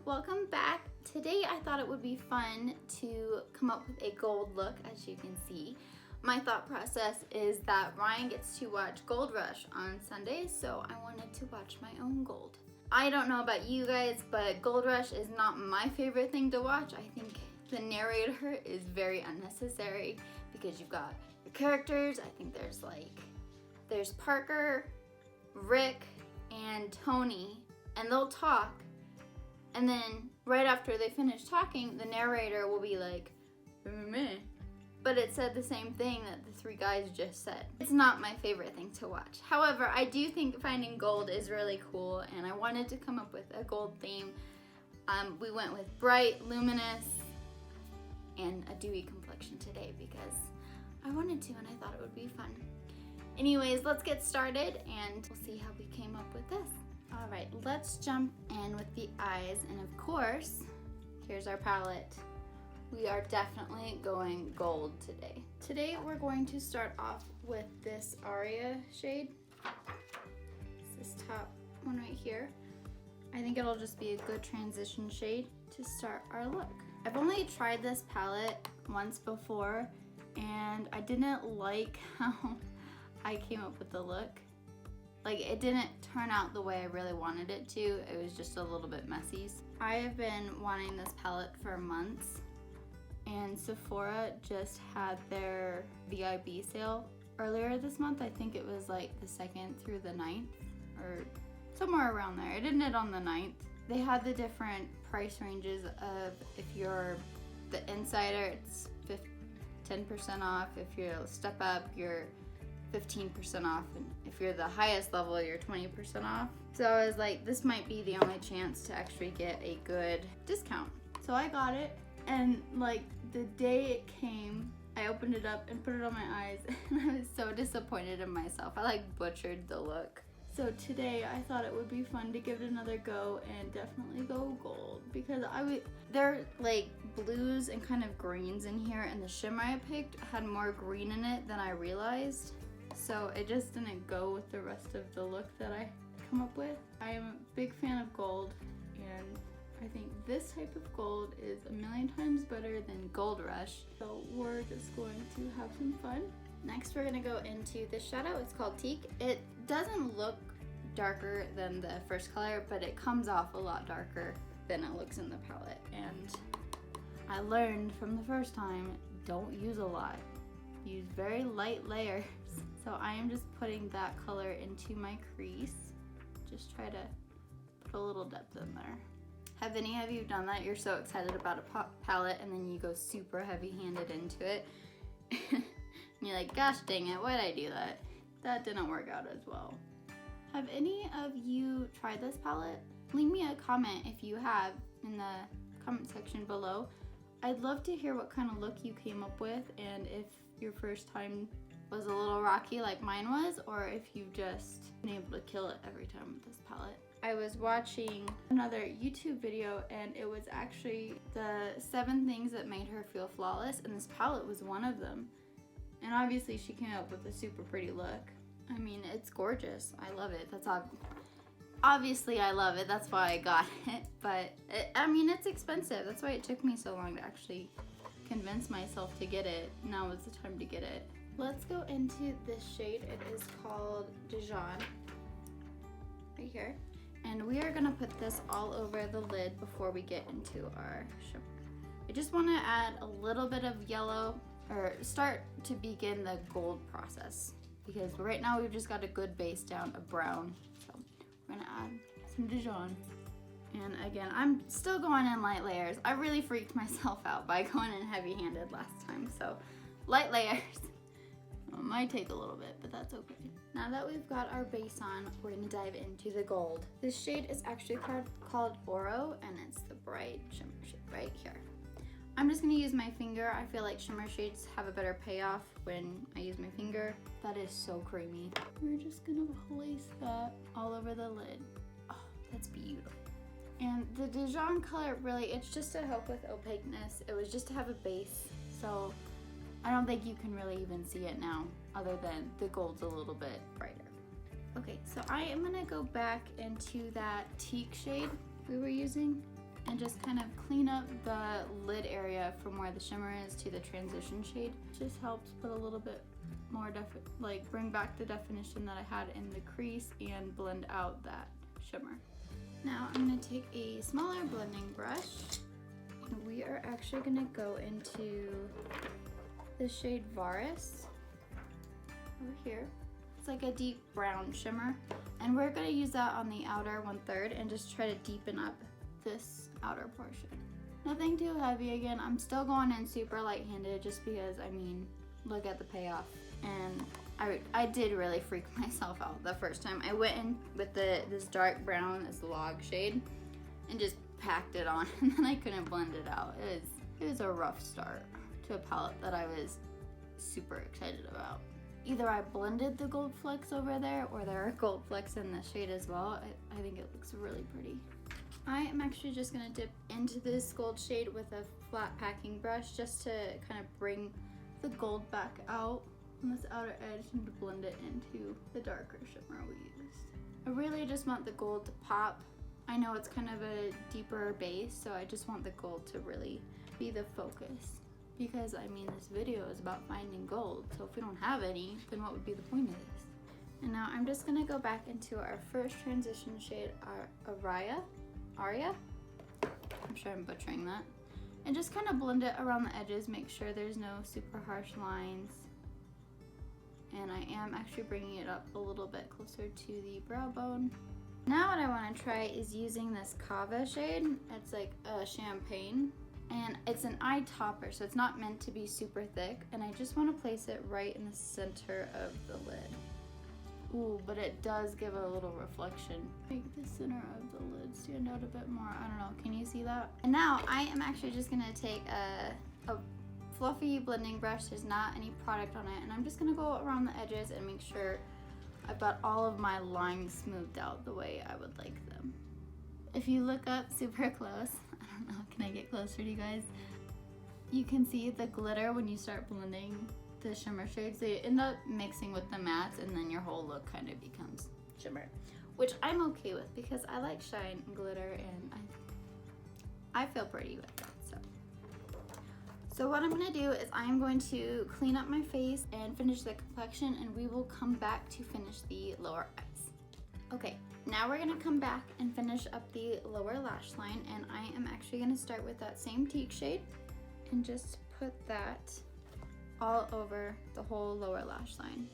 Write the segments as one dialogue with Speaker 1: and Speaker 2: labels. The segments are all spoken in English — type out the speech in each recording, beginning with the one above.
Speaker 1: welcome back. Today I thought it would be fun to come up with a gold look. As you can see, my thought process is that Ryan gets to watch Gold Rush on Sundays, so I wanted to watch my own gold. I don't know about you guys, but Gold Rush is not my favorite thing to watch. I think the narrator is very unnecessary because you've got your characters. I think there's Parker, Rick, and Tony, and they'll talk, and then right after they finish talking, the narrator will be like, meh. But it said the same thing that the three guys just said. It's not my favorite thing to watch. However, I do think finding gold is really cool, and I wanted to come up with a gold theme. We went with bright, luminous, and a dewy complexion today because I wanted to and I thought it would be fun. Anyways, let's get started and we'll see how we came up with this. All right, let's jump in with the eyes, and of course, here's our palette. We are definitely going gold today. Today we're going to start off with this Aria shade. It's this top one right here. I think it'll just be a good transition shade to start our look. I've only tried this palette once before, and I didn't like how I came up with the look. Like, it didn't turn out the way I really wanted it to. It was just a little bit messy. I have been wanting this palette for months, and Sephora just had their VIB sale earlier this month. I think it was like the 2nd through the 9th or somewhere around there. It ended on the 9th. They had the different price ranges of, if you're the insider, it's 10% off. If you're a step up, you're 15% off, and if you're the highest level, you're 20% off. So I was like, this might be the only chance to actually get a good discount. So I got it, and like the day it came, I opened it up and put it on my eyes, and I was so disappointed in myself. I like butchered the look. So today I thought it would be fun to give it another go and definitely go gold, because there are like blues and kind of greens in here, and the shimmer I picked had more green in it than I realized. So it just didn't go with the rest of the look that I come up with. I am a big fan of gold, and I think this type of gold is a million times better than Gold Rush. So we're just going to have some fun. Next, we're gonna go into this shadow. It's called Teak. It doesn't look darker than the first color, but it comes off a lot darker than it looks in the palette. And I learned from the first time, don't use a lot. Use very light layers. So I am just putting that color into my crease. Just try to put a little depth in there. Have any of you done that? You're so excited about a palette and then you go super heavy-handed into it. And you're like, gosh dang it, why'd I do that? That didn't work out as well. Have any of you tried this palette? Leave me a comment if you have in the comment section below. I'd love to hear what kind of look you came up with, and if your first time was a little rocky like mine was, or if you've just been able to kill it every time with this palette. I was watching another YouTube video, and it was actually the 7 things that made her feel flawless, and this palette was one of them. And obviously she came up with a super pretty look. I mean, it's gorgeous. I love it. That's obviously I love it. That's why I got it. But I mean, it's expensive. That's why it took me so long to actually convince myself to get it. Now is the time to get it. Let's go into this shade. It is called Dijon, right here. And we are gonna put this all over the lid before we get into our shimmer. I just wanna add a little bit of yellow, or start to begin the gold process, because right now we've just got a good base down of brown. So we're gonna add some Dijon. And again, I'm still going in light layers. I really freaked myself out by going in heavy-handed last time, so light layers. It might take a little bit, but that's okay. Now that we've got our base on, we're gonna dive into the gold. This shade is actually called Oro, and it's the bright shimmer shade right here. I'm just gonna use my finger. I feel like shimmer shades have a better payoff when I use my finger. That is so creamy. We're just gonna place that all over the lid. Oh, that's beautiful. And the Dijon color, really, it's just to help with opaqueness. It was just to have a base, so I don't think you can really even see it now, other than the gold's a little bit brighter. Okay, so I am gonna go back into that teak shade we were using. and just kind of clean up the lid area from where the shimmer is to the transition shade. Just helps put a little bit more bring back the definition that I had in the crease and blend out that shimmer. Now I'm going to take a smaller blending brush, and we are actually going to go into the shade Varus over here. It's like a deep brown shimmer, and we're going to use that on the outer 1/3 and just try to deepen up this outer portion. Nothing too heavy. Again, I'm still going in super light-handed just because, I mean, look at the payoff. And I did really freak myself out the first time. I went in with this dark brown, this log shade, and just packed it on, and then I couldn't blend it out. It was a rough start to a palette that I was super excited about. Either I blended the gold flecks over there, or there are gold flecks in the shade as well. I think it looks really pretty. I am actually just gonna dip into this gold shade with a flat packing brush just to kind of bring the gold back out on this outer edge and to blend it into the darker shimmer we used. I really just want the gold to pop. I know it's kind of a deeper base, so I just want the gold to really be the focus. Because, I mean, this video is about finding gold, so if we don't have any, then what would be the point of this? And now I'm just gonna go back into our first transition shade, Aria. I'm sure I'm butchering that. And just kind of blend it around the edges, make sure there's no super harsh lines. And I am actually bringing it up a little bit closer to the brow bone. Now what I want to try is using this Kava shade. It's like a champagne, and it's an eye topper, so it's not meant to be super thick, and I just want to place it right in the center of the lid. Ooh, but it does give a little reflection. Make the center of the lid stand out a bit more. I don't know, can you see that? And now I am actually just gonna take a fluffy blending brush. There's not any product on it, and I'm just gonna go around the edges and make sure I've got all of my lines smoothed out the way I would like them. If you look up super close, I don't know, can I get closer to you guys? You can see the glitter when you start blending the shimmer shades. They end up mixing with the mattes, and then your whole look kind of becomes shimmer, which I'm okay with because I like shine and glitter, and I feel pretty with that. So what I'm gonna do is I'm going to clean up my face and finish the complexion, and we will come back to finish the lower eyes. Okay, now we're gonna come back and finish up the lower lash line, and I am actually gonna start with that same teak shade and just put that all over the whole lower lash line.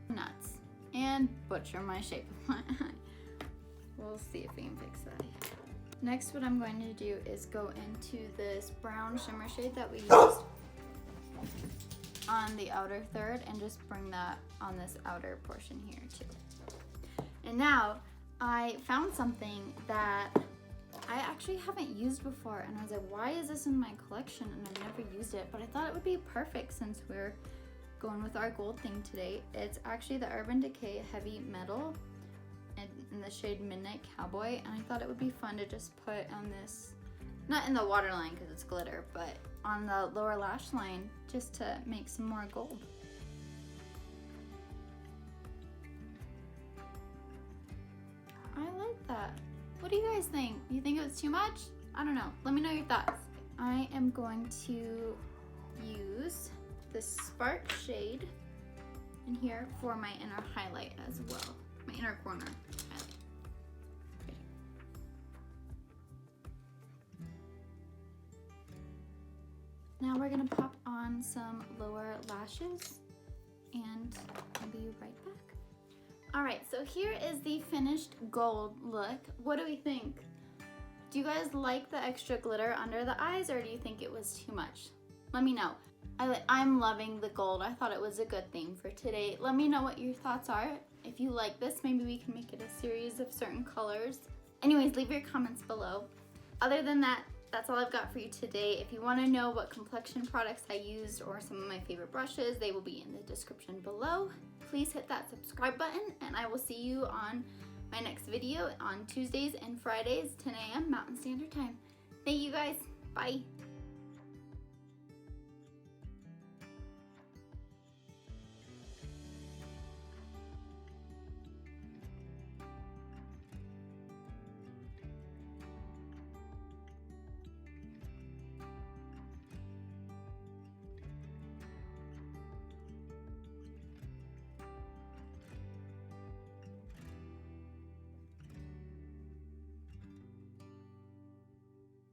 Speaker 1: Nuts. And butcher my shape of my eye. We'll see if we can fix that. Next, what I'm going to do is go into this brown shimmer shade that we used on the outer third and just bring that on this outer portion here too. And now I found something that I actually haven't used before, and I was like, why is this in my collection? And I've never used it, but I thought it would be perfect since we're going with our gold theme today. It's actually the Urban Decay Heavy Metal in the shade Midnight Cowboy, and I thought it would be fun to just put on this, not in the waterline because it's glitter, but on the lower lash line just to make some more gold. I like that. What do you guys think? You think it was too much? I don't know. Let me know your thoughts. I am going to use this Spark shade in here for my inner highlight as well. My inner corner highlight. Okay. Now we're gonna pop on some lower lashes, and I'll be right back. All right, so here is the finished gold look. What do we think? Do you guys like the extra glitter under the eyes, or do you think it was too much? Let me know. I'm loving the gold. I thought it was a good theme for today. Let me know what your thoughts are. If you like this, maybe we can make it a series of certain colors. Anyways, leave your comments below. Other than that, that's all I've got for you today. If you want to know what complexion products I used or some of my favorite brushes, they will be in the description below. Please hit that subscribe button, and I will see you on my next video on Tuesdays and Fridays, 10 a.m. Mountain Standard Time. Thank you guys. Bye.